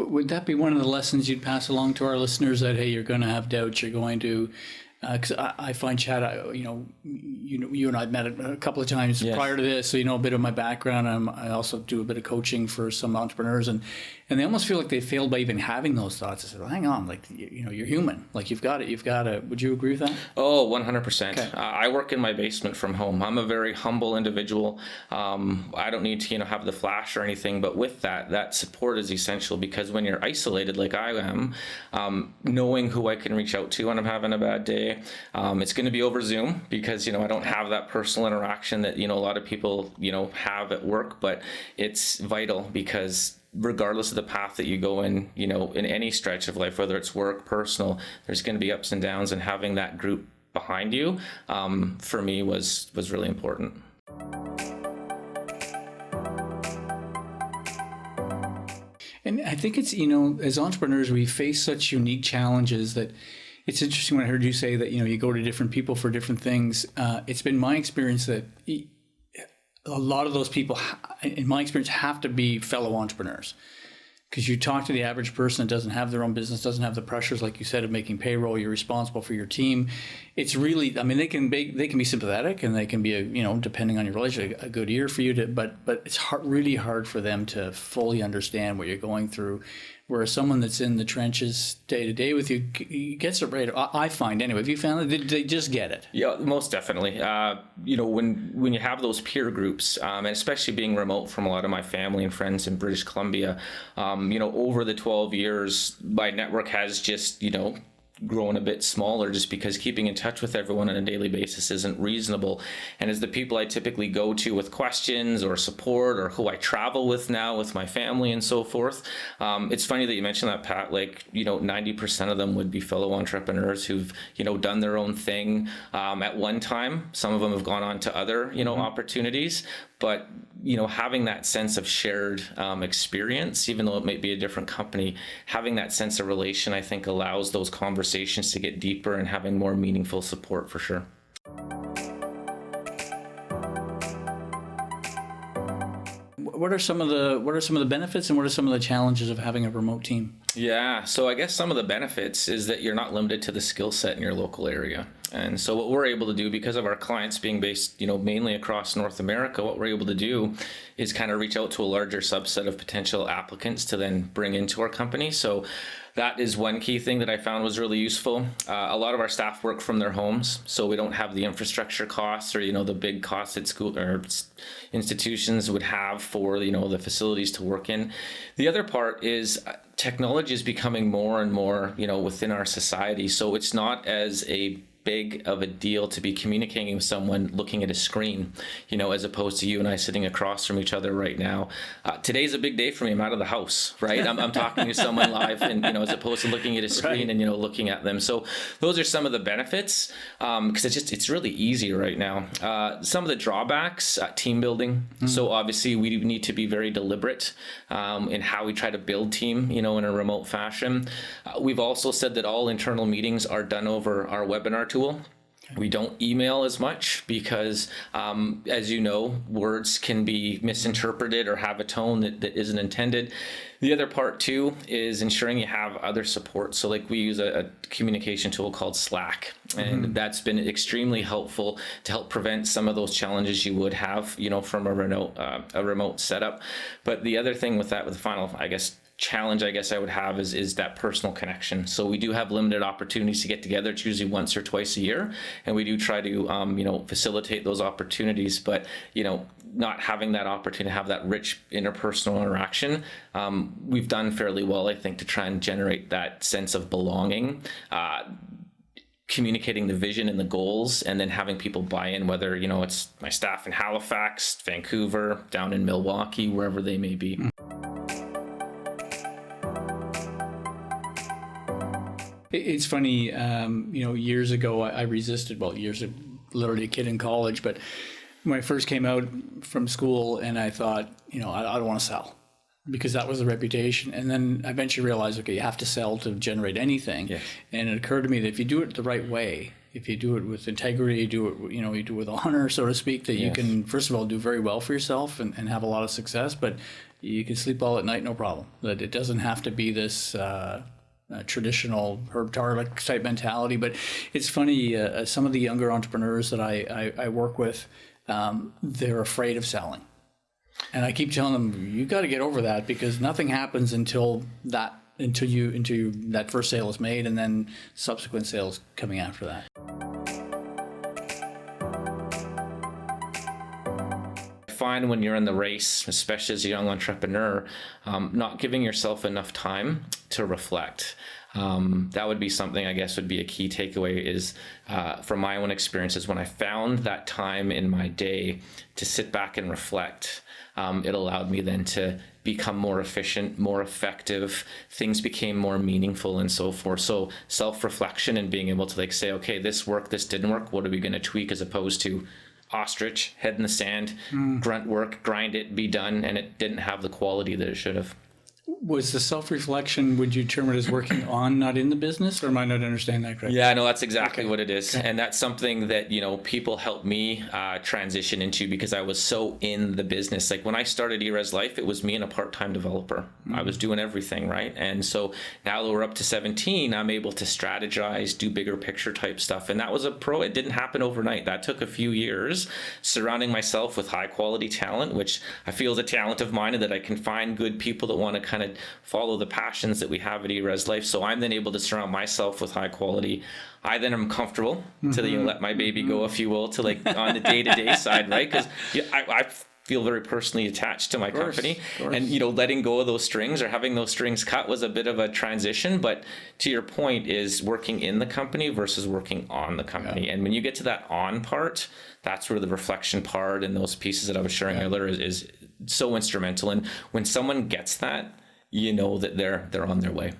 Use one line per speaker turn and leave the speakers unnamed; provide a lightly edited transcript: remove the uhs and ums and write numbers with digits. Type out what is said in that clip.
Would that be one of the lessons you'd pass along to our listeners, that, hey, you're going to have doubts, you're going to, because I find, Chad, you and I've met a couple of times prior to this, so you know a bit of my background. I also do a bit of coaching for some entrepreneurs, and they almost feel like they failed by even having those thoughts. I said, well, hang on, like, you're human. Like, you've got to. Would you agree with that?
Oh, 100%.
Okay.
I work in my basement from home. I'm a very humble individual. I don't need to, have the flash or anything, but with that support is essential, because when you're isolated like I am, knowing who I can reach out to when I'm having a bad day, it's going to be over Zoom, because, I don't have that personal interaction that, a lot of people, have at work, but it's vital, because regardless of the path that you go in, in any stretch of life, whether it's work, personal, there's going to be ups and downs, and having that group behind you, for me was really important.
And I think it's, as entrepreneurs, we face such unique challenges that it's interesting when I heard you say that, you go to different people for different things. It's been my experience that a lot of those people, in my experience, have to be fellow entrepreneurs. Because you talk to the average person that doesn't have their own business, doesn't have the pressures, like you said, of making payroll. You're responsible for your team. It's really, they can be sympathetic, and they can be, depending on your relationship, a good ear for you to. But it's really hard for them to fully understand what you're going through. Whereas someone that's in the trenches day to day with you gets it right. I find anyway. Have you found that they just get it?
Yeah, most definitely. When you have those peer groups, and especially being remote from a lot of my family and friends in British Columbia, over the 12 years, my network has just, grown a bit smaller, just because keeping in touch with everyone on a daily basis isn't reasonable. And as the people I typically go to with questions or support, or who I travel with now with my family and so forth, it's funny that you mentioned that, Pat. 90% of them would be fellow entrepreneurs who've done their own thing at one time. Some of them have gone on to other opportunities, but having that sense of shared experience, even though it might be a different company, having that sense of relation, I think, allows those conversations to get deeper and having more meaningful support, for sure.
What are some of the benefits, and what are some of the challenges of having a remote team?
Yeah, so I guess some of the benefits is that you're not limited to the skill set in your local area. And so what we're able to do, because of our clients being based, mainly across North America, what we're able to do is kind of reach out to a larger subset of potential applicants to then bring into our company. So that is one key thing that I found was really useful. A lot of our staff work from their homes, so we don't have the infrastructure costs or, the big costs that school or institutions would have for, the facilities to work in. The other part is technology is becoming more and more, within our society. So it's not as a big of a deal to be communicating with someone looking at a screen, as opposed to you and I sitting across from each other right now. Today's a big day for me. I'm out of the house, right? I'm talking to someone live, and as opposed to looking at a screen, right, and looking at them. So those are some of the benefits, because it's really easy right now. Some of the drawbacks, team building. Mm-hmm. So obviously we need to be very deliberate in how we try to build team, in a remote fashion. We've also said that all internal meetings are done over our webinar tool. We don't email as much because, as you know, words can be misinterpreted or have a tone that isn't intended. The other part too is ensuring you have other support. So like we use a communication tool called Slack, and that's been extremely helpful to help prevent some of those challenges you would have, from a remote setup. But the other thing with the final, challenge I would have is that personal connection. So we do have limited opportunities to get together. It's usually once or twice a year, and we do try to facilitate those opportunities. But not having that opportunity to have that rich interpersonal interaction, we've done fairly well, I think, to try and generate that sense of belonging. Communicating the vision and the goals, and then having people buy in, whether it's my staff in Halifax, Vancouver, down in Milwaukee, wherever they may be.
It's funny, years ago I resisted, literally a kid in college, but when I first came out from school, and I thought, I don't want to sell, because that was the reputation. And then I eventually realized, okay, you have to sell to generate anything. Yeah. And it occurred to me that if you do it the right way, if you do it with integrity, do it, you do it with honor, so to speak, that you can, first of all, do very well for yourself and have a lot of success, but you can sleep well at night, no problem. That it doesn't have to be this traditional Herb Tarlick type mentality. But it's funny, some of the younger entrepreneurs that I work with, they're afraid of selling. And I keep telling them, you got to get over that, because nothing happens until that first sale is made, and then subsequent sales coming after that.
I find when you're in the race, especially as a young entrepreneur, not giving yourself enough time to reflect. That would be something, I guess, would be a key takeaway is from my own experiences, when I found that time in my day to sit back and reflect, it allowed me then to become more efficient, more effective. Things became more meaningful and so forth. So self-reflection and being able to say, okay, this worked, this didn't work. What are we going to tweak, as opposed to ostrich, head in the sand, grunt work, grind it, be done. And it didn't have the quality that it should have.
Was the self-reflection, would you term it as working on, not in the business, or am I not understanding that correctly?
Yeah, no, that's exactly what it is. Okay. And that's something that, people helped me transition into, because I was so in the business. Like when I started eRezLife, it was me and a part-time developer. I was doing everything, right? And so now that we're up to 17, I'm able to strategize, do bigger picture type stuff. And that was it didn't happen overnight. That took a few years, surrounding myself with high quality talent, which I feel is a talent of mine, and that I can find good people that want to kind of follow the passions that we have at eRezLife. So I'm then able to surround myself with high quality. I then am comfortable to let my baby go, if you will, to on the day-to-day side, right? Because I feel very personally attached to my company, and letting go of those strings or having those strings cut was a bit of a transition. But to your point, is working in the company versus working on the company. And when you get to that on part, that's where the reflection part and those pieces that I was sharing earlier is so instrumental. And when someone gets that, that they're on their way.